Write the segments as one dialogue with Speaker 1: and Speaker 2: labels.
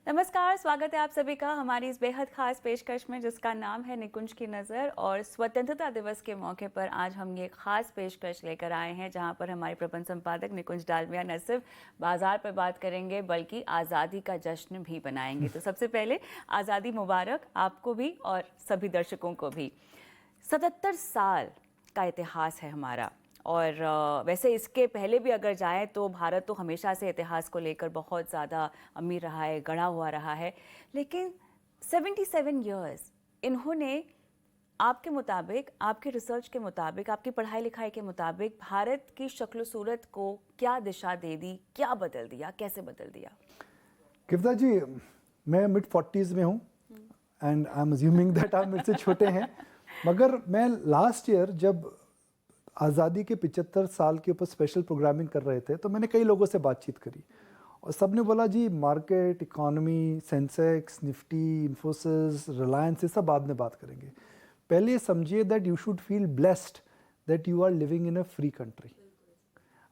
Speaker 1: नमस्कार, स्वागत है आप सभी का हमारी इस बेहद खास पेशकश में जिसका नाम है निकुंज की नज़र। और स्वतंत्रता दिवस के मौके पर आज हम ये खास पेशकश लेकर आए हैं जहां पर हमारे प्रबंध संपादक निकुंज डालमिया न सिर्फ बाजार पर बात करेंगे बल्कि आज़ादी का जश्न भी बनाएंगे। तो सबसे पहले आज़ादी मुबारक आपको भी और सभी दर्शकों को भी। 77 साल का इतिहास है हमारा। और वैसे इसके पहले भी अगर जाएं तो भारत तो हमेशा से इतिहास को लेकर बहुत ज़्यादा अमीर रहा है, गढ़ा हुआ रहा है। लेकिन 77 इयर्स इन्होंने आपके मुताबिक, आपके रिसर्च के मुताबिक, आपकी पढ़ाई लिखाई के मुताबिक भारत की शक्ल सूरत को क्या दिशा दे दी, क्या बदल दिया, कैसे बदल दिया?
Speaker 2: गिफ्ता जी, मैं मिड 40s में हूँ and I am assuming that आप मेरे से छोटे हैं, मगर मैं लास्ट ईयर जब आज़ादी के 75 साल के ऊपर स्पेशल प्रोग्रामिंग कर रहे थे तो मैंने कई लोगों से बातचीत करी और सब ने बोला जी मार्केट, इकोनॉमी, सेंसेक्स, निफ्टी, इन्फोसिस, रिलायंस, ये सब बाद में बात करेंगे। पहले समझिए that you should feel blessed that you are living in a free country.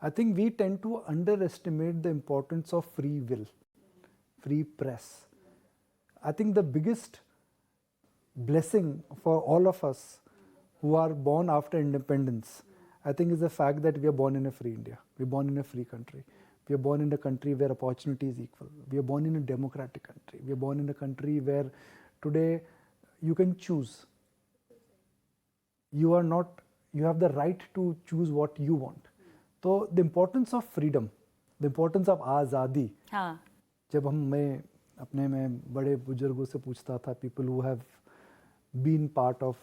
Speaker 2: I think we tend to underestimate the importance of free will, free press. I think the biggest blessing for all of us who are born after independence, I think, is the fact that we are born in a free India. We are born in a free country. We are born in a country where opportunity is equal. We are born in a democratic country. We are born in a country where today you can choose. You are not, you have the right to choose what you want. So the importance of freedom, the importance of azadi.
Speaker 1: हाँ।
Speaker 2: जब मैं अपने में बड़े बुजुर्गों से पूछता था, people who have been part of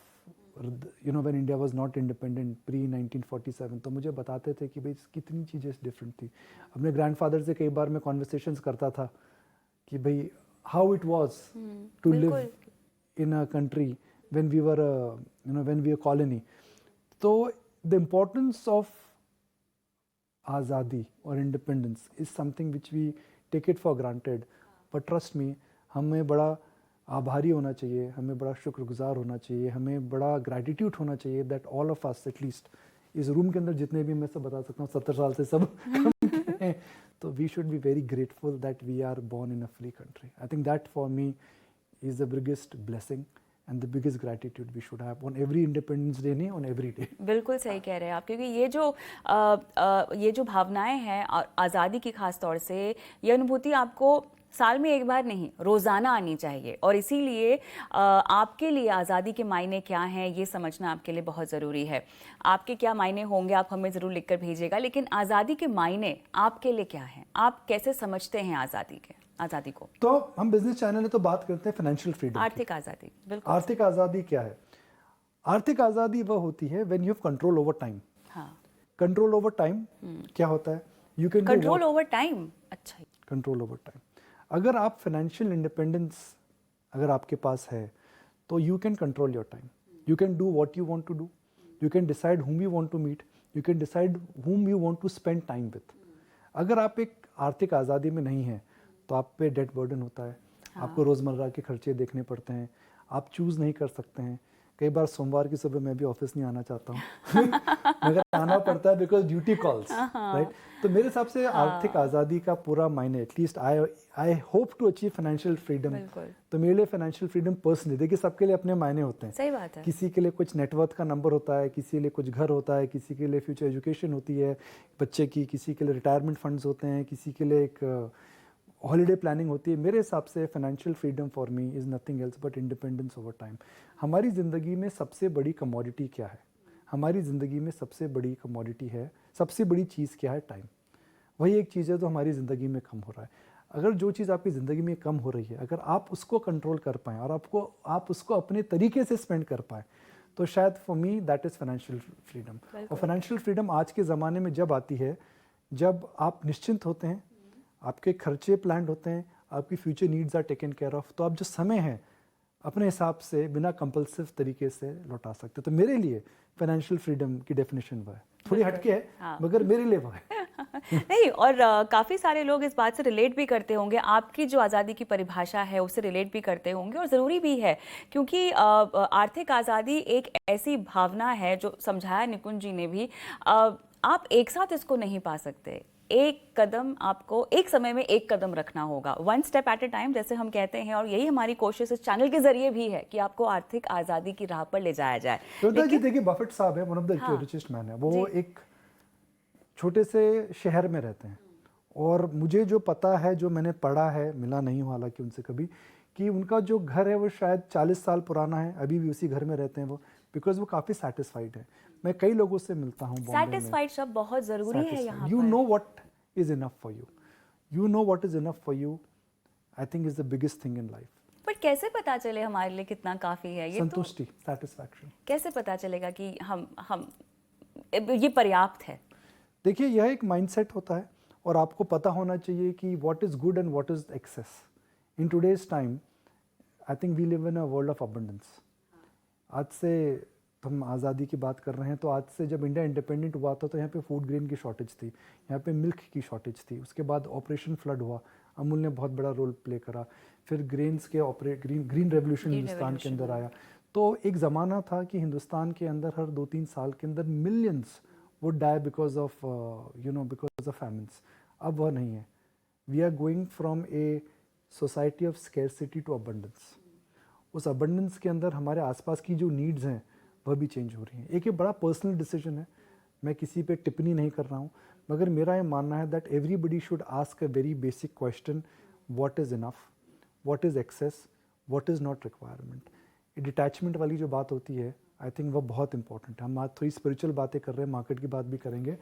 Speaker 2: when India was not independent pre 1947, तो मुझे बताते थे कि भाई कितनी चीज़ें डिफरेंट थी। अपने ग्रैंडफादर से कई बार मैं कॉन्वर्सेशंस करता था कि भाई how it was to live in a country when we were when we were colony. तो द इम्पोर्टेंस ऑफ आज़ादी और independence is something which we take it for granted, but trust me, हमें बड़ा आभारी होना चाहिए, हमें बड़ा शुक्रगुजार होना चाहिए, हमें बड़ा ग्रैटिट्यूड होना चाहिए that all of us, at least इस रूम के अंदर जितने भी मैं सब बता सकता हूँ 70 साल से सब कम हैं, तो we should be very grateful that we are born in a free country. I think that for me is the biggest blessing and the biggest gratitude we should have on every Independence Day, नहीं on every day।
Speaker 1: बिल्कुल सही कह रहे हैं आप, क्योंकि ये जो भावनाएं हैं आज़ादी की खास तौर से, ये अनुभूति आपको साल में एक बार नहीं, रोज़ाना आनी चाहिए। और इसीलिए आपके लिए आज़ादी के मायने क्या हैं ये समझना आपके लिए बहुत ज़रूरी है। आपके क्या मायने होंगे आप हमें ज़रूर लिखकर भेजिएगा, लेकिन आज़ादी के मायने आपके लिए क्या हैं, आप कैसे समझते हैं आज़ादी को?
Speaker 2: तो हम बिजनेस चैनल में तो बात करते हैं फाइनेंशियल फ्रीडम,
Speaker 1: आर्थिक आज़ादी। बिल्कुल।
Speaker 2: आर्थिक आज़ादी क्या है? आर्थिक आज़ादी वह होती है when you have control over time.
Speaker 1: हाँ।
Speaker 2: कंट्रोल ओवर टाइम क्या होता है? You can
Speaker 1: control over time. अच्छा,
Speaker 2: कंट्रोल ओवर टाइम। अगर आप फाइनेंशियल इंडिपेंडेंस अगर आपके पास है तो you can control your time, you can do what you want to do, you can decide whom you want to meet, you can decide whom you want to spend time with। अगर आप एक आर्थिक आज़ादी में नहीं हैं तो आप पे डेट बर्डन होता है। हाँ। आपको रोज़मर्रा के खर्चे देखने पड़ते हैं, आप चूज़ नहीं कर सकते हैं। कई बार सोमवार की सुबह मैं भी ऑफिस नहीं आना चाहता हूँ मगर आना पड़ता है बिकॉज ड्यूटी कॉल्स, राइट। तो मेरे हिसाब से आर्थिक आज़ादी का पूरा मायने, at least I hope to achieve financial freedom. तो मेरे लिए फाइनेंशियल फ्रीडम पर्सनली, देखिए सबके लिए अपने मायने होते हैं।
Speaker 1: सही बात है।
Speaker 2: किसी के लिए कुछ नेटवर्थ का नंबर होता है, किसी के लिए कुछ घर होता है, किसी के लिए फ्यूचर एजुकेशन होती है बच्चे की, किसी के लिए रिटायरमेंट फंड्स होते हैं, किसी के लिए एक हॉलीडे प्लानिंग होती है। मेरे हिसाब से financial freedom for me is nothing else but independence over time. हमारी ज़िंदगी में सबसे बड़ी कमोडिटी क्या है? हमारी ज़िंदगी में सबसे बड़ी कमोडिटी है, सबसे बड़ी चीज़ क्या है? टाइम। वही एक चीज़ है जो हमारी ज़िंदगी में कम हो रहा है। अगर जो चीज़ आपकी ज़िंदगी में कम हो रही है, अगर आप उसको कंट्रोल कर पाएँ और आप उसको अपने तरीके से स्पेंड कर पाएँ, तो शायद for me that is financial freedom. और फाइनेंशियल फ्रीडम आज के ज़माने में जब आती है, जब आप निश्चिंत होते हैं, आपके खर्चे प्लान्ड होते हैं, आपकी future needs are taken care of, तो आप जो समय है अपने हिसाब से बिना कंपल्सिव तरीके से लौटा सकते हैं। तो मेरे लिए फाइनेंशियल फ्रीडम की डेफिनेशन वह है, थोड़ी हटके है। हाँ। मगर मेरे लिए वह है
Speaker 1: नहीं, और काफ़ी सारे लोग इस बात से रिलेट भी करते होंगे, आपकी जो आज़ादी की परिभाषा है उससे रिलेट भी करते होंगे, और ज़रूरी भी है क्योंकि आर्थिक आज़ादी एक ऐसी भावना है जो समझाया निकुंज जी ने भी, आप एक साथ इसको नहीं पा सकते। एक कदम आपको एक समय में एक कदम रखना होगा, one step at A time जैसे हम कहते हैं, और यही हमारी कोशिश इस चैनल के जरिए भी है कि आपको आर्थिक आज़ादी की राह पर ले जाया जाए।
Speaker 2: कविता जी देखिए, बफेट साहब है वन ऑफ द
Speaker 1: हाँ,
Speaker 2: रिचेस्ट मैन है, वो
Speaker 1: जी।
Speaker 2: एक छोटे से शहर में रहते हैं, और मुझे जो पता है, जो मैंने पढ़ा है, मिला नहीं हूँ हालांकि उनसे कभी, कि उनका जो घर है वो शायद 40 साल पुराना है, अभी भी उसी घर में रहते हैं वो, बिकॉज वो काफ़ी सेटिस्फाइड है। मैं कई लोगों से मिलता हूँ बॉम्बे में।
Speaker 1: सेटिस्फाइड शब्द बहुत ज़रूरी है यहाँ
Speaker 2: यू
Speaker 1: पर।
Speaker 2: Know what is enough for you, you know what is enough for you, I think is the biggest thing in life.
Speaker 1: पर कैसे पता चले हमारे लिए कितना काफ़ी है? ये तो
Speaker 2: संतुष्टि, सेटिस्फैक्शन।
Speaker 1: कैसे पता चलेगा कि हम ये पर्याप्त है?
Speaker 2: देखिए, यह एक माइंडसेट होता है, और आपको पता होना चाहिए कि what is good and what is excess. In today's time I think we live in a world of abundance. आज से हम आज़ादी की बात कर रहे हैं, तो आज से जब इंडिया इंडिपेंडेंट हुआ था तो यहाँ पे फूड ग्रेन की शॉर्टेज थी, यहाँ पे मिल्क की शॉर्टेज थी। उसके बाद ऑपरेशन फ्लड हुआ, अमूल ने बहुत बड़ा रोल प्ले करा। फिर ग्रेन्स के ग्रीन रेवोल्यूशन हिंदुस्तान के अंदर आया। तो एक ज़माना था कि हिंदुस्तान के अंदर हर 2-3 साल के अंदर millions would die because of because of famines. अब वह नहीं है। We are going from a society of scarcity to abundance. उस abundance के अंदर हमारे आसपास की जो needs हैं वह भी चेंज हो रही हैं। एक ये बड़ा पर्सनल डिसीजन है, मैं किसी पे टिप्पणी नहीं कर रहा हूँ, मगर मेरा ये मानना है that everybody should ask a very basic question, what is enough, what is excess, what is not requirement. ये डिटैचमेंट वाली जो बात होती है, आई थिंक वो बहुत इंपॉर्टेंट है। हम आज थोड़ी स्पिरिचुअल बातें कर रहे हैं, मार्केट की बात भी करेंगे,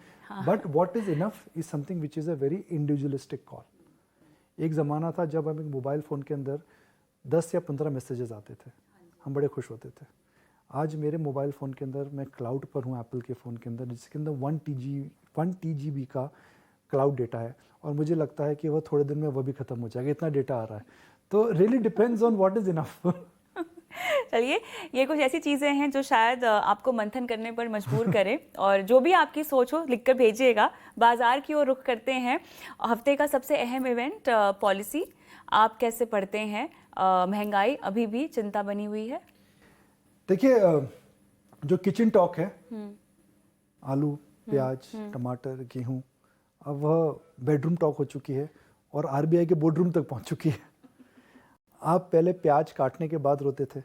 Speaker 2: but what is enough is something which is a very individualistic call. एक ज़माना था जब हम एक मोबाइल फ़ोन के अंदर 10 या 15 मैसेजेस आते थे, हम बड़े खुश होते थे। आज मेरे मोबाइल फ़ोन के अंदर, मैं क्लाउड पर हूँ एप्पल के फ़ोन के अंदर, जिसके अंदर 1 TGB का क्लाउड डेटा है, और मुझे लगता है कि वह थोड़े दिन में वह भी ख़त्म हो जाएगा, इतना डेटा आ रहा है। तो really depends on what is enough.
Speaker 1: चलिए, ये कुछ ऐसी चीज़ें हैं जो शायद आपको मंथन करने पर मजबूर करें, और जो भी आपकी सोच हो लिखकर भेजिएगा। बाजार की ओर रुख करते हैं। हफ्ते का सबसे अहम इवेंट पॉलिसी, आप कैसे पढ़ते हैं? महंगाई अभी भी चिंता बनी हुई है।
Speaker 2: देखिए, जो किचन टॉक है, आलू, प्याज, टमाटर, गेहूँ, अब वह बेडरूम टॉक हो चुकी है, और आरबीआई के बोर्डरूम तक पहुंच चुकी है। आप पहले प्याज काटने के बाद रोते थे,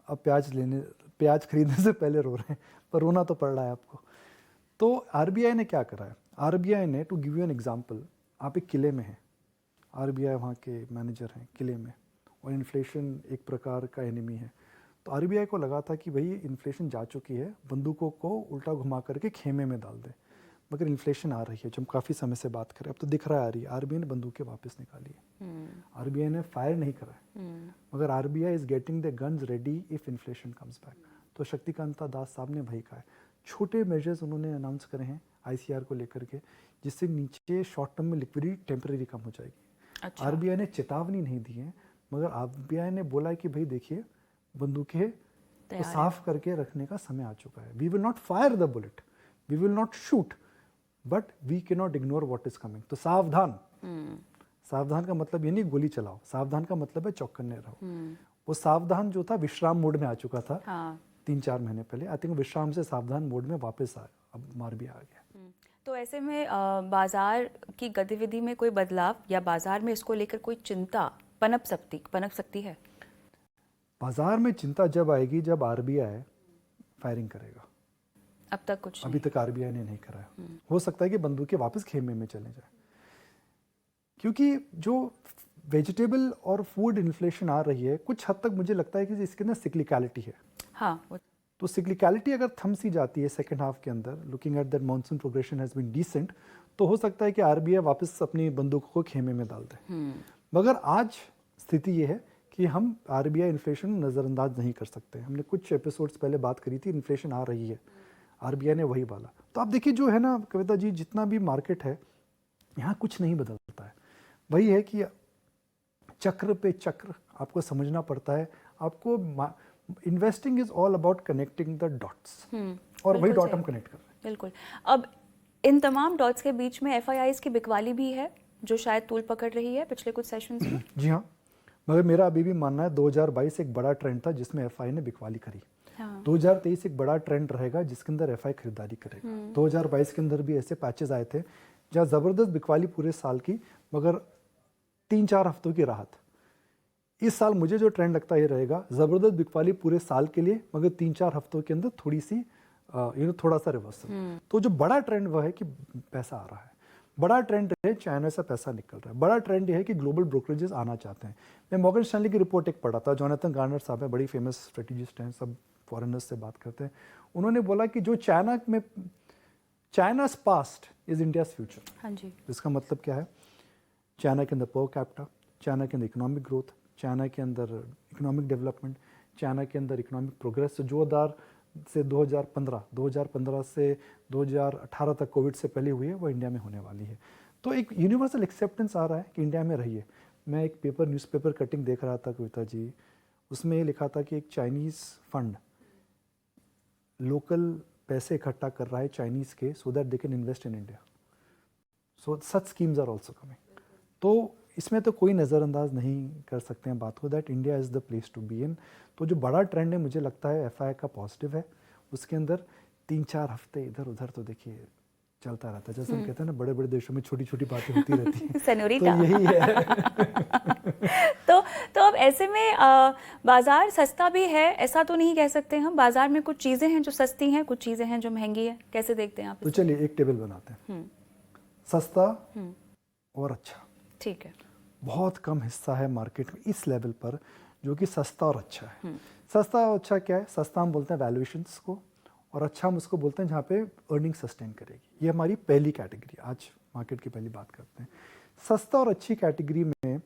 Speaker 2: अब प्याज खरीदने से पहले रो रहे हैं, पर रोना तो पड़ रहा है आपको। तो आरबीआई ने क्या करा है? आरबीआई ने, to give you an example, आप एक किले में हैं, आरबीआई वहाँ के मैनेजर हैं किले में, और इन्फ्लेशन एक प्रकार का एनिमी है। तो आरबीआई को लगा था कि भाई इन्फ्लेशन जा चुकी है, बंदूकों को उल्टा घुमा करके खेमे में डाल दे, मगर इन्फ्लेशन आ रही है। जब हम काफ़ी समय से बात करें, अब तो दिख रहा है आ रही है, आरबीआई ने बंदूकें वापस निकाली है, आरबीआई ने फायर नहीं करा है, मगर RBI is getting the guns ready if inflation comes back. तो शक्तिकांत दास साहब ने वही कहा है। छोटे मेजर्स उन्होंने अनाउंस करे हैं आईसीआर को लेकर के, जिससे नीचे शॉर्ट टर्म में लिक्विडिटी टेम्परेरी कम हो जाएगी।
Speaker 1: अच्छा।
Speaker 2: आरबीआई ने चेतावनी नहीं दी है, मगर आरबीआई ने बोला है कि भाई देखिए, बंदूकें तो साफ करके रखने का समय आ चुका है। We will not fire the bullet, we will not shoot, but we can not ignore what is coming. तो सावधान, सावधान का मतलब ये नहीं गोली चलाओ, सावधान का मतलब है चौकन्ने रहो। वो सावधान जो था विश्राम मोड में आ चुका था।
Speaker 1: हाँ।
Speaker 2: 3-4 महीने पहले, आई थिंक विश्राम से सावधान मोड में वापस आया, अब मार भी आ गया।
Speaker 1: तो ऐसे में बाजार की गतिविधि में कोई बदलाव, या बाजार में इसको लेकर कोई चिंता पनप सकती है?
Speaker 2: बाजार में चिंता जब आएगी जब आरबीआई फायरिंग करेगा।
Speaker 1: अब तक कुछ
Speaker 2: अभी तक आरबीआई ने नहीं करा है। हो सकता है कि बंदूकें वापस खेमे में चले जाए, क्योंकि जो वेजिटेबल और फूड इन्फ्लेशन आ रही है, कुछ हद तक मुझे लगता है कि इसके अंदर सिक्लिकलिटी है।
Speaker 1: हाँ,
Speaker 2: तो सिक्लिकलिटी अगर थम सी जाती है सेकंड हाफ के अंदर, looking at that monsoon progression has been decent, तो हो सकता है कि आरबीआई वापस अपनी बंदूकों को खेमे में डाल दे। मगर आज स्थिति ये है कि हम आरबीआई इन्फ्लेशन नज़रअंदाज नहीं कर सकते। हमने कुछ एपिसोड्स पहले बात करी थी, इन्फ्लेशन आ रही है, आरबीआई ने वही बोला। तो आप देखिए, जो है ना कविता जी, जितना भी मार्केट है, यहाँ कुछ नहीं बदलता है। वही है कि चक्र पे चक्र आपको समझना पड़ता है। आपको investing is all about connecting the dots, और वही डॉट हम कनेक्ट कर रहे हैं।
Speaker 1: बिल्कुल। अब इन तमाम डॉट्स के बीच में एफआईआईज की बिकवाली भी है, जो शायद तूल पकड़ रही है पिछले कुछ सेशंस में।
Speaker 2: जी हाँ, मगर मेरा अभी भी मानना है 2022 एक बड़ा ट्रेंड था जिसमें एफआई ने बिकवाली करी। हाँ। 2023 एक बड़ा ट्रेंड रहेगा जिसके अंदर एफआई खरीदारी करेगा। 2022 के अंदर भी ऐसे पैचेस आए थे जहाँ ज़बरदस्त बिकवाली पूरे साल की मगर 3-4 हफ्तों की राहत। इस साल मुझे जो ट्रेंड लगता है ये रहेगा, ज़बरदस्त बिकवाली पूरे साल के लिए मगर 3-4 हफ्तों के अंदर थोड़ी सी थोड़ा सा रिवर्सल। तो जो बड़ा ट्रेंड वह है कि पैसा आ रहा है, बड़ा ट्रेंड है चाइना से पैसा निकल रहा है, बड़ा ट्रेंड ये है कि ग्लोबल ब्रोकरेजेस आना चाहते हैं। मैं मॉर्गन स्टैनली की रिपोर्ट एक पढ़ा था, जोनाथन गार्नर साहब है, बड़ी फेमस स्ट्रेटेजिस्ट हैं, सब फॉरेनर्स से बात करते हैं। उन्होंने बोला कि जो चाइना's पास्ट इज इंडियाज फ्यूचर।
Speaker 1: हाँ जी।
Speaker 2: इसका मतलब क्या है? चाइना के अंदर पर कैपिटा, चाइना के अंदर इकोनॉमिक ग्रोथ, चाइना के अंदर इकोनॉमिक डेवलपमेंट, चाइना के अंदर इकोनॉमिक प्रोग्रेस जो 2015 से 2018 तक कोविड से पहले हुई है वो इंडिया में होने वाली है। तो एक यूनिवर्सल एक्सेप्टेंस आ रहा है कि इंडिया में रहिए। मैं एक न्यूज़पेपर कटिंग देख रहा था कविता जी, उसमें ये लिखा था कि एक चाइनीज़ फंड लोकल पैसे इकट्ठा कर रहा है चाइनीज़ के, so that they can invest in India. So such schemes are also coming. तो इसमें तो कोई नज़रअंदाज नहीं कर सकते हैं बात को, that India is the place to be in. तो जो बड़ा ट्रेंड है मुझे लगता है एफआई का पॉजिटिव है, उसके अंदर 3-4 हफ्ते इधर उधर तो देखिए चलता रहता है। जैसे हम कहते हैं ना, बड़े बड़े देशों में छोटी छोटी बातें होती रहती हैं।
Speaker 1: सेनोरिटा।
Speaker 2: तो यही है।
Speaker 1: तो अब ऐसे में बाजार सस्ता भी है, ऐसा तो नहीं कह सकते हम। बाजार में कुछ चीज़ें हैं जो सस्ती हैं, कुछ चीज़ें हैं जो महंगी है। कैसे देखते हैं आप
Speaker 2: तो
Speaker 1: इसे?
Speaker 2: चलिए एक टेबल बनाते हैं, सस्ता और अच्छा।
Speaker 1: ठीक है।
Speaker 2: बहुत कम हिस्सा है मार्केट में इस लेवल पर जो कि सस्ता और अच्छा है। सस्ता और अच्छा क्या है? सस्ता हम बोलते हैं वैल्यूएशंस को, और अच्छा हम उसको बोलते हैं जहाँ पे अर्निंग सस्टेन करेगी। ये हमारी पहली कैटेगरी, आज मार्केट की पहली बात करते हैं। सस्ता और अच्छी कैटेगरी में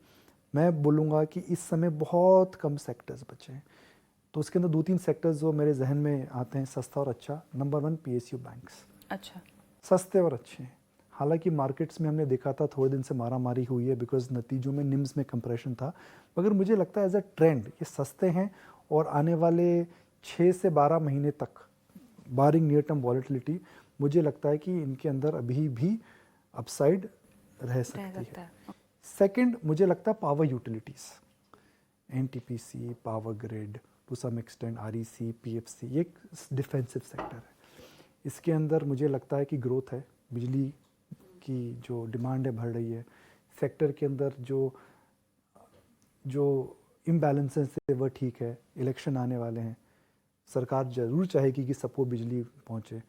Speaker 2: मैं बोलूँगा कि इस समय बहुत कम सेक्टर्स बचे हैं। तो उसके अंदर 2-3 सेक्टर्स जो मेरे जहन में आते हैं सस्ता और अच्छा। Number 1 PSU banks.
Speaker 1: अच्छा।
Speaker 2: सस्ते और अच्छे हैं। हालांकि मार्केट्स में हमने देखा था थोड़े दिन से मारामारी हुई है बिकॉज नतीजों में निम्स में कंप्रेशन था, मगर मुझे लगता है एज अ ट्रेंड ये सस्ते हैं और आने वाले 6 से 12 महीने तक बारिंग नियर टर्म वॉलेटिलिटी मुझे लगता है कि इनके अंदर अभी भी अपसाइड रह सकती है। सेकंड मुझे लगता है power utilities, NTPC, power grid, to some extent REC, PFC, ये एक डिफेंसिव सेक्टर है। इसके अंदर मुझे लगता है कि ग्रोथ है, बिजली की जो डिमांड है बढ़ रही है। सेक्टर के अंदर जो इम्बैलेंसेस है वह ठीक है। इलेक्शन आने वाले हैं, सरकार ज़रूर चाहेगी कि सबको बिजली पहुंचे।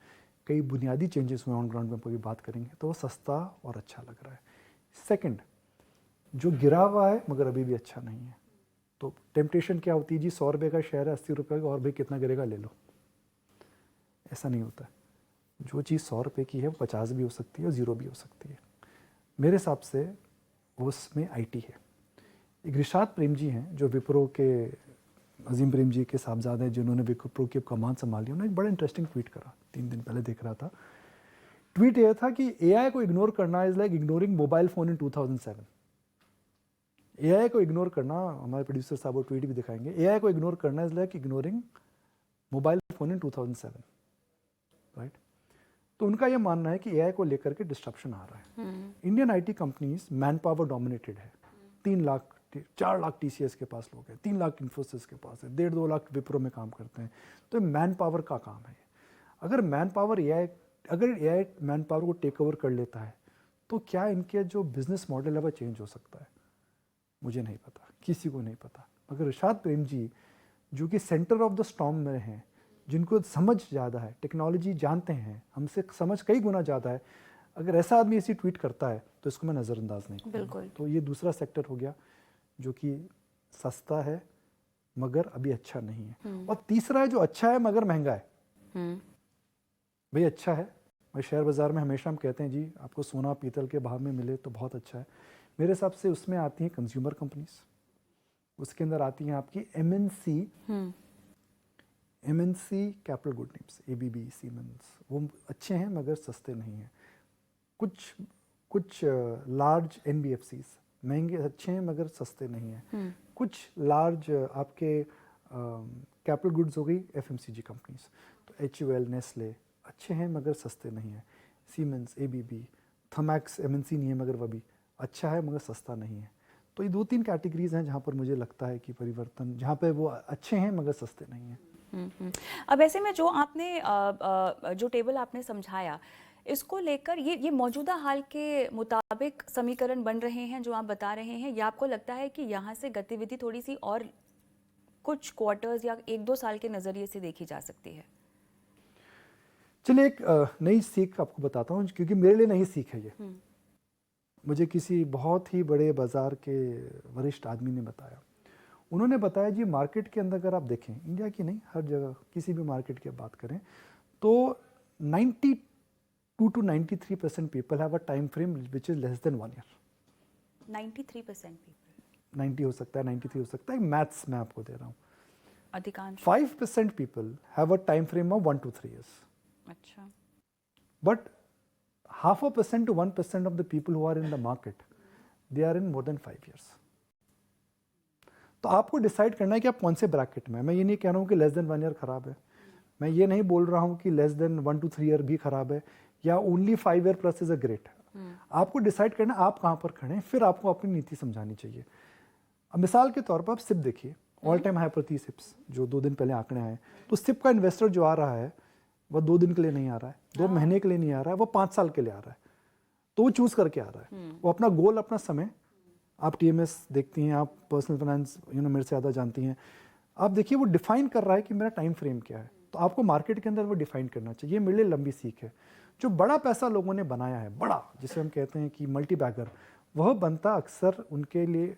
Speaker 2: कई बुनियादी चेंजेस हुए ऑन ग्राउंड में पूरी बात करेंगे, तो वो सस्ता और अच्छा लग रहा है। सेकंड, जो गिरा हुआ है मगर अभी भी अच्छा नहीं है, तो टेम्पटेशन क्या होती है जी? 100 रुपये का शेयर है, 80 रुपये का, और भाई कितना गिरेगा ले लो। ऐसा नहीं होता। जो चीज़ 100 रुपये की है वो 50 भी हो सकती है और 0 भी हो सकती है। मेरे हिसाब से उसमें IT है। एक रिशाद प्रेम जी हैं जो विप्रो के, अजीम प्रेम जी के साहबजादे हैं जिन्होंने विप्रो की कमान संभाली। उन्होंने एक बड़ा इंटरेस्टिंग ट्वीट करा, 3 दिन पहले देख रहा था। ट्वीट यह था कि AI को इग्नोर करना is like ignoring mobile phone in 2007। AI को इग्नोर करना, हमारे प्रोड्यूसर साहब वो ट्वीट भी दिखाएंगे, AI को इग्नोर करना is like ignoring mobile phone in 2007, right? तो उनका यह मानना है कि AI को लेकर के डिस्ट्रप्शन आ रहा है। Indian IT companies man power dominated है। 4 लाख TCS के पास लोग हैं, 3 लाख इन्फोसिस के पास है, 1.5-2 लाख विप्रो में काम करते हैं। तो मैन पावर का काम है। अगर AI मैन पावर को टेक ओवर कर लेता है तो क्या इनके जो बिजनेस मॉडल है वह चेंज हो सकता है? मुझे नहीं पता, किसी को नहीं पता। मगर रिशाद प्रेम जी जो कि सेंटर ऑफ द स्टॉर्म में हैं, जिनको समझ ज़्यादा है, टेक्नोलॉजी जानते हैं, हमसे समझ कई गुना ज़्यादा है, अगर ऐसा आदमी ऐसी ट्वीट करता है तो इसको मैं नज़रअंदाज नहीं करूँगा।
Speaker 1: बिल्कुल।
Speaker 2: तो ये दूसरा सेक्टर हो गया जो कि सस्ता है मगर अभी अच्छा नहीं है। और तीसरा है जो अच्छा है मगर महंगा है। भाई अच्छा है, भाई शेयर बाज़ार में हमेशा हम कहते हैं जी आपको सोना पीतल के भाव में मिले तो बहुत अच्छा है। मेरे हिसाब से उसमें आती हैं कंज्यूमर कंपनीज, उसके अंदर आती हैं आपकी MNC capital good names, ABB, siemens, वो अच्छे हैं मगर सस्ते नहीं हैं। कुछ लार्ज NBFCs महंगे अच्छे हैं मगर सस्ते नहीं हैं। कुछ लार्ज आपके कैपिटल गुड्स हो गई FMCG कंपनीज, तो HUL, नेस्ले अच्छे हैं मगर सस्ते नहीं हैं। सीमेंस, ABB, थर्मैक्स MNC नहीं है मगर वह भी अच्छा है मगर सस्ता नहीं है। तो ये 2-3 कैटेगरीज हैं जहाँ पर मुझे लगता है कि परिवर्तन, जहाँ पे वो अच्छे हैं मगर सस्ते नहीं हैं।
Speaker 1: अब ऐसे में जो आपने जो टेबल आपने समझाया, इसको लेकर ये मौजूदा हाल के मुताबिक समीकरण बन रहे हैं जो आप बता रहे हैं, या आपको लगता है कि यहाँ से गतिविधि थोड़ी सी और कुछ क्वार्टर्स या 1-2 साल के नज़रिए से देखी जा सकती है?
Speaker 2: चलिए एक नई सीख आपको बताता हूँ, क्योंकि मेरे लिए नई सीख है ये। मुझे किसी बहुत ही बड़े बाज़ार के वरिष्ठ आदमी ने बताया। उन्होंने बताया जी, मार्केट के अंदर अगर आप देखें, इंडिया की नहीं, हर जगह किसी भी मार्केट की बात करें, तो 92 to 93% people have a time frame which is less than 1 year.
Speaker 1: 93% people,
Speaker 2: 90 हो सकता है, 93 हो सकता है, मैथ्स मैं आपको दे रहा हूँ।
Speaker 1: अधिकांश।
Speaker 2: 5% people have a time frame of 1 to 3 years.
Speaker 1: अच्छा।
Speaker 2: But 0.5% to 1% of the people who are in the market, they are in more than 5 years. तो आपको डिसाइड करना है कि आप कौन से ब्रैकेट में। मैं ये नहीं कह रहा हूँ कि लेस देन 1 ईयर खराब है, मैं ये नहीं बोल रहा हूँ कि लेस देन 1 to 3 ईयर भी खराब है, या only 5 year plus is a great. आपको डिसाइड करना आप कहाँ पर खड़े हैं, फिर आपको अपनी नीति समझानी चाहिए। अब मिसाल के तौर पर आप सिप देखिए, ऑल टाइम हाई पर थी सिप्स, जो 2 दिन पहले आंकड़े आए। तो सिप का इन्वेस्टर जो आ रहा है वो 2 दिन के लिए नहीं आ रहा है, 2 महीने के लिए नहीं आ रहा है, वो 5 साल के लिए आ रहा है। तो वो चूज करके आ रहा है, वो अपना गोल, अपना समय। आप टीएमएस देखती हैं, आप पर्सनल फाइनेंस मेरे से ज़्यादा जानती हैं। आप देखिए वो डिफाइन कर रहा है कि मेरा टाइम फ्रेम क्या है, तो आपको मार्केट के अंदर वो डिफाइन करना चाहिए। ये मेरे लिए लंबी सीख है। जो बड़ा पैसा लोगों ने बनाया है, बड़ा जिसे हम कहते हैं कि मल्टी बैगर, वह बनता अक्सर उनके लिए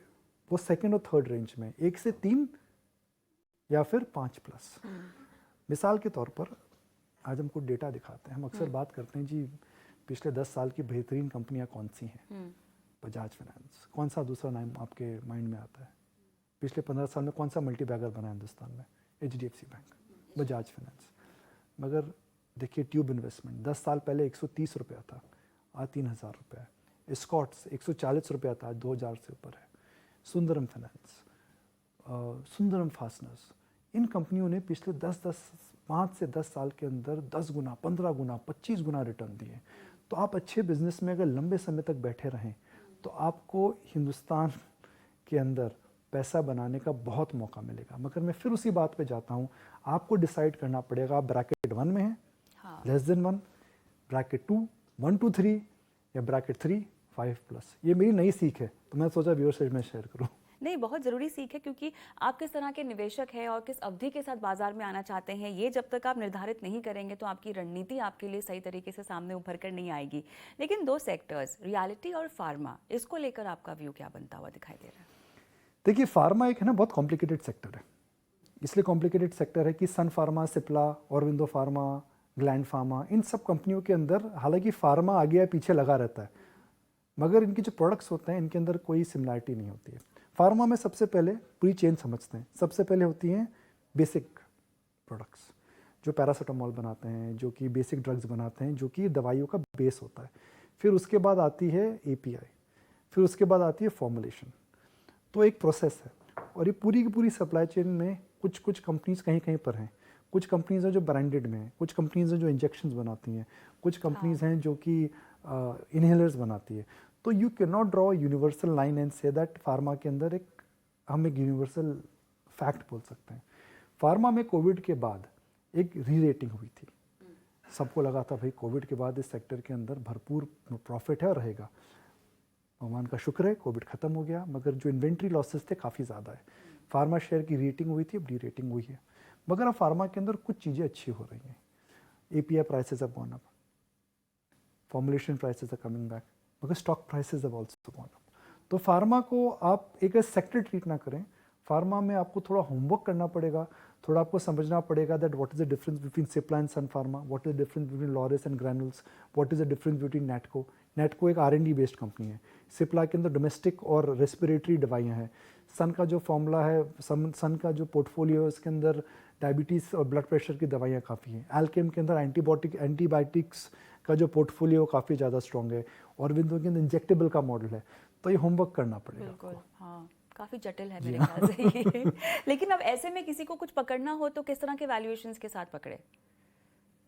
Speaker 2: वो सेकेंड और थर्ड रेंज में, 1 से 3 या फिर 5+। मिसाल के तौर पर आज हम कुछ डेटा दिखाते हैं, हम अक्सर बात करते हैं जी पिछले 10 साल की बेहतरीन कंपनियां कौन सी हैं। बजाज फाइनेंस, कौन सा दूसरा नाम आपके माइंड में आता है? पिछले 15 साल में कौन सा मल्टी बैगर बना हिंदुस्तान में? HDFC bank, Bajaj finance. मगर देखिए ट्यूब इन्वेस्टमेंट 10 साल पहले 130 रुपया था, आज 3000 रुपया है। स्कॉट्स 140 रुपया था, आज 2000 से ऊपर है। सुंदरम फाइनेंस, सुंदरम फास्टनर्स, इन कंपनियों ने पिछले 5 से 10 साल के अंदर 10 गुना, 15 गुना, 25 गुना रिटर्न दिए। तो आप अच्छे बिजनेस में अगर लंबे समय तक बैठे रहें तो आपको हिंदुस्तान के अंदर पैसा बनाने का बहुत मौका मिलेगा। मगर मैं फिर उसी बात पे जाता हूँ, आपको डिसाइड करना पड़ेगा आप ब्रैकेट 1 में हैं, लेस देन 1, ब्रैकेट 2, 1 to 3, या ब्रैकेट 3, 5+। ये मेरी नई सीख है, तो मैं सोचा व्यूअर्स से मैं शेयर करूँ।
Speaker 1: नहीं, बहुत ज़रूरी सीख है, क्योंकि आप किस तरह के निवेशक हैं और किस अवधि के साथ बाजार में आना चाहते हैं, ये जब तक आप निर्धारित नहीं करेंगे तो आपकी रणनीति आपके लिए सही तरीके से सामने उभर कर नहीं आएगी। लेकिन 2 सेक्टर्स, रियलिटी और फार्मा, इसको लेकर आपका व्यू क्या बनता हुआ दिखाई दे रहा है?
Speaker 2: देखिए फार्मा एक है ना बहुत कॉम्प्लिकेटेड सेक्टर है। इसलिए कॉम्प्लिकेटेड सेक्टर है कि सन फार्मा, सिप्ला, ऑरबिंदो फार्मा, ग्लैंड फार्मा, इन सब कंपनियों के अंदर हालांकि फार्मा आगे या पीछे लगा रहता है, मगर इनके जो प्रोडक्ट्स होते हैं इनके अंदर कोई सिमिलरिटी नहीं होती है। फार्मा में सबसे पहले पूरी चेन समझते हैं। सबसे पहले होती हैं बेसिक प्रोडक्ट्स, जो पैरासीटामोल बनाते हैं, जो कि बेसिक ड्रग्स बनाते हैं, जो कि दवाइयों का बेस होता है। फिर उसके बाद आती है API, फिर उसके बाद आती है फॉर्मुलेशन। तो एक प्रोसेस है, और ये पूरी की पूरी सप्लाई चेन में कुछ कंपनीज कहीं कहीं पर हैं। कुछ कंपनीज हैं जो ब्रांडेड में हैं, कुछ कंपनीज हैं जो इंजेक्शंस बनाती हैं, कुछ कंपनीज हैं जो कि इनहेलर्स बनाती है। तो you can not draw universal line and say that pharma के अंदर हम एक यूनिवर्सल फैक्ट बोल सकते हैं। फार्मा में कोविड के बाद एक री रेटिंग हुई थी। सबको लगा था भाई कोविड के बाद इस सेक्टर के अंदर भरपूर प्रॉफिट है और रहेगा। भगवान का शुक्र है कोविड खत्म हो गया, मगर जो इन्वेंट्री लॉसेस थे काफ़ी ज़्यादा है। फार्मा शेयर की रेटिंग हुई थी, अब डी रेटिंग हुई है। मगर अब फार्मा के अंदर कुछ चीज़ें अच्छी हो रही हैं। API prices have gone up, formulation prices are coming back, मगर stock prices have also gone up। तो फार्मा को आप एक सेक्टर ट्रीट ना करें। फार्मा में आपको थोड़ा होमवर्क करना पड़ेगा, थोड़ा आपको समझना पड़ेगा that what is the difference between Cipla and Sun Pharma, what is the difference between Laurus and Granules, what is the difference between Natco. Natco एक R&D बेस्ड कंपनी है। सिप्ला के अंदर डोमेस्टिक और रेस्पिरेटरी दवाइयाँ हैं। सन का जो फॉर्मूला है, सन का जो पोर्टफोलियो है, उसके अंदर डायबिटीज़ और ब्लड प्रेशर की दवाइयाँ काफ़ी हैं। एल्केम के अंदर एंटीबायोटिक्स का जो पोर्टफोलियो काफ़ी ज़्यादा स्ट्रॉन्ग है। ऑरबिंदो के अंदर इंजेक्टेबल का मॉडल है। तो ये होमवर्क करना पड़ेगा।
Speaker 1: बिल्कुल, हाँ, काफ़ी जटिल है मेरे ख्याल से ये। लेकिन अब ऐसे में किसी को कुछ पकड़ना हो तो किस तरह के वैल्यूएशंस के साथ पकड़े,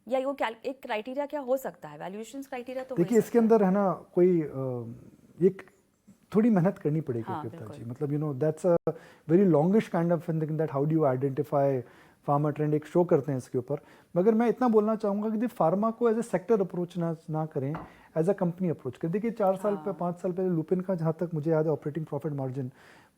Speaker 1: या वो एक क्राइटेरिया क्या हो सकता है? वैल्यूएशंस क्राइटेरिया तो
Speaker 2: देखिए इसके अंदर है ना कोई एक थोड़ी मेहनत करनी पड़ेगी
Speaker 1: हाँ,
Speaker 2: कविता जी। मतलब that's a very longish kind of thing that how do you identify pharma trend एक शो करते हैं इसके ऊपर, मगर मैं इतना बोलना चाहूँगा कि फार्मा को एज ए सेक्टर अप्रोच ना करें, एज अ कंपनी अप्रोच करें। देखिए 4 साल पे 5 साल पहले लुपिन का जहाँ तक मुझे याद है ऑपरेटिंग प्रॉफिट मार्जिन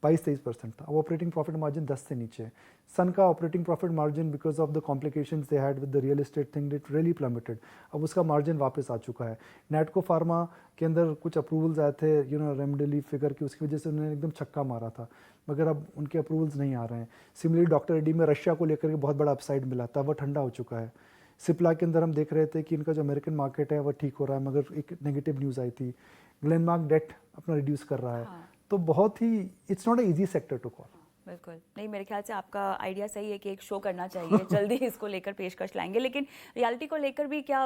Speaker 2: 22-23% था, अब ऑपरेटिंग प्रॉफिट मार्जिन 10 से नीचे है। सन का operating profit margin because of the complications they had with the real estate thing it really plummeted, अब उसका मार्जिन वापस आ चुका है। नेटको फार्मा के अंदर कुछ अप्रूवल्स आए थे रेमडेली फिगर की, उसकी वजह से उन्होंने एकदम छक्का मारा था, मगर अब उनके अप्रूवल्स नहीं आ रहे हैं। सिमिलरली डॉक्टर रेड्डी में रशिया को लेकर के बहुत बड़ा अपसाइड मिला था, वह ठंडा हो चुका है। सिप्ला के अंदर हम देख रहे थे कि इनका जो अमेरिकन मार्केट है वह ठीक हो रहा है, मगर एक नेगेटिव न्यूज़ आई थी। ग्लेनमार्क डेट अपना रिड्यूस कर रहा है। तो बहुत ही it's not a easy sector to call.
Speaker 1: बिल्कुल नहीं, मेरे ख्याल से आपका आइडिया सही है कि एक शो करना चाहिए जल्दी इसको लेकर पेशकश लाएंगे, लेकिन रियलिटी को लेकर भी क्या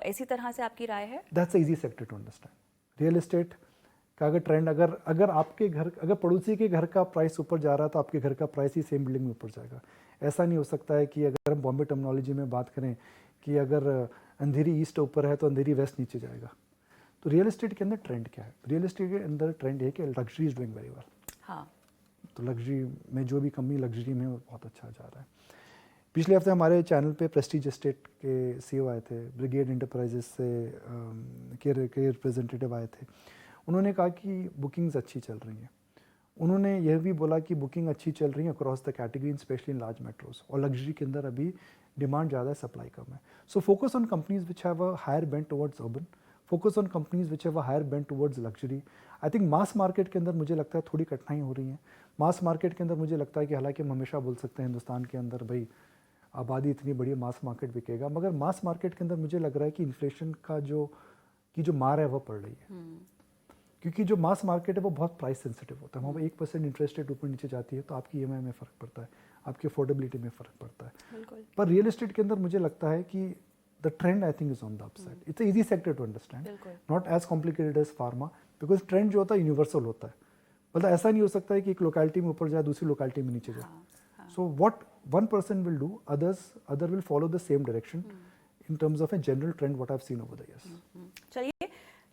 Speaker 1: इसी तरह से आपकी राय है?
Speaker 2: That's easy sector to understand. Real estate का अगर ट्रेंड अगर आपके घर, अगर पड़ोसी के घर का प्राइस ऊपर जा रहा है तो आपके घर का प्राइस ही सेम बिल्डिंग में ऊपर जाएगा। ऐसा नहीं हो सकता है कि अगर हम बॉम्बे टर्मिनोलॉजी में बात करें कि अगर अंधेरी ईस्ट ऊपर है तो अंधेरी वेस्ट नीचे जाएगा। तो रियल एस्टेट के अंदर ट्रेंड क्या है? रियल एस्टेट के अंदर ट्रेंड है कि luxury is doing very well.
Speaker 1: हाँ,
Speaker 2: तो लग्जरी में जो भी कंपनी लग्जरी में वो बहुत अच्छा जा रहा है। पिछले हफ्ते हमारे चैनल पे प्रेस्टीज एस्टेट के सीईओ आए थे, ब्रिगेड इंटरप्राइजेस से के रिप्रेजेंटेटिव आए थे। उन्होंने कहा कि बुकिंग्स अच्छी चल रही हैं। उन्होंने यह भी बोला कि बुकिंग अच्छी चल रही है across the category, especially in large metros, और लग्जरी के अंदर अभी डिमांड ज़्यादा है, सप्लाई कम है। So focus on companies which have a higher bent towards urban, focus on companies which have a higher bent towards luxury. I think mass market के अंदर मुझे लगता है थोड़ी कठिनाई हो रही है। मास मार्केट के अंदर मुझे लगता है कि हालांकि हम हमेशा बोल सकते हैं हिंदुस्तान के अंदर भाई आबादी इतनी बड़ी है, मास मार्केट बिकेगा, मगर मास मार्केट के अंदर मुझे लग रहा है कि इन्फ्लेशन का जो मार है वह पड़ रही है। क्योंकि जो मास मार्केट है वो बहुत प्राइस सेंसिटिव होता है। वहाँ पर 1% इंटरेस्ट रेट ऊपर नीचे जाती है तो आपकी ईएमआई में फ़र्क पड़ता है, आपकी अफोर्डेबिलिटी में फ़र्क पड़ता है। पर रियल एस्टेट के अंदर मुझे लगता है कि the trend I think is on the upside. It's easy sector to understand, not as complicated as pharma, because trend जो होता है यूनिवर्सल होता है। मतलब ऐसा नहीं हो सकता है कि एक लोकेलिटी में ऊपर जाए दूसरी लोकेलिटी में नीचे जाए। So what one person will do, other will follow the same direction in terms of a general trend what I have seen over the years.
Speaker 1: चलिए,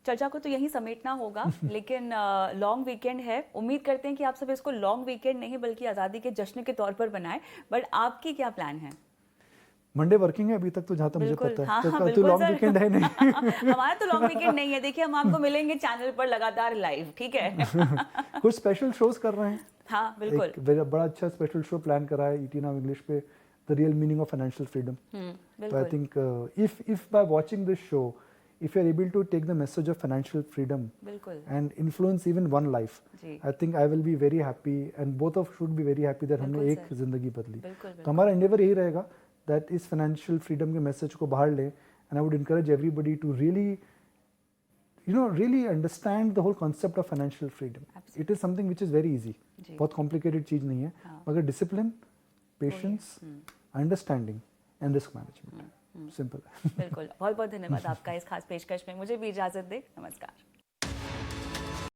Speaker 1: चर्चा को तो यहीं समेटना होगा, लेकिन लॉन्ग वीकेंड है। उम्मीद करते हैं कि आप सब इसको लॉन्ग वीकेंड नहीं बल्कि आज़ादी के जश्न के तौर पर बनाएं। बट आपकी क्या प्लान है?
Speaker 2: मंडे वर्किंग है अभी तक तो, जहाँ तक मुझे पता है।
Speaker 1: हाँ,
Speaker 2: तो
Speaker 1: बिल्कुल
Speaker 2: लॉन्ग वीकेंड है नहीं।
Speaker 1: हमारा तो लॉन्ग वीकेंड नहीं है। देखिए, हम आपको मिलेंगे चैनल पर लगातार लाइव, ठीक है?
Speaker 2: कुछ स्पेशल शोज कर रहे हैं।
Speaker 1: हाँ, बिल्कुल।
Speaker 2: एक बड़ा अच्छा स्पेशल शो प्लान करा है ET Now इंग्लिश पे, the real meaning of financial freedom. तो I think if by watching this show, if you are able to take the message of financial freedom and influence even one life, I think I will be very happy and both of should be very happy that हमने एक जिंदगी बदली। तो हमारा endeavor यही रहेगा that इस financial freedom के message को बाहर ले, and I would encourage everybody to really understand the whole concept of financial freedom. It is something which is very easy, बहुत complicated चीज नहीं है, मगर discipline, patience, understanding and risk management, simple.
Speaker 1: बिल्कुल, बहुत बहुत धन्यवाद आपका इस खास पेशकश में। मुझे भी इजाजत दें, नमस्कार।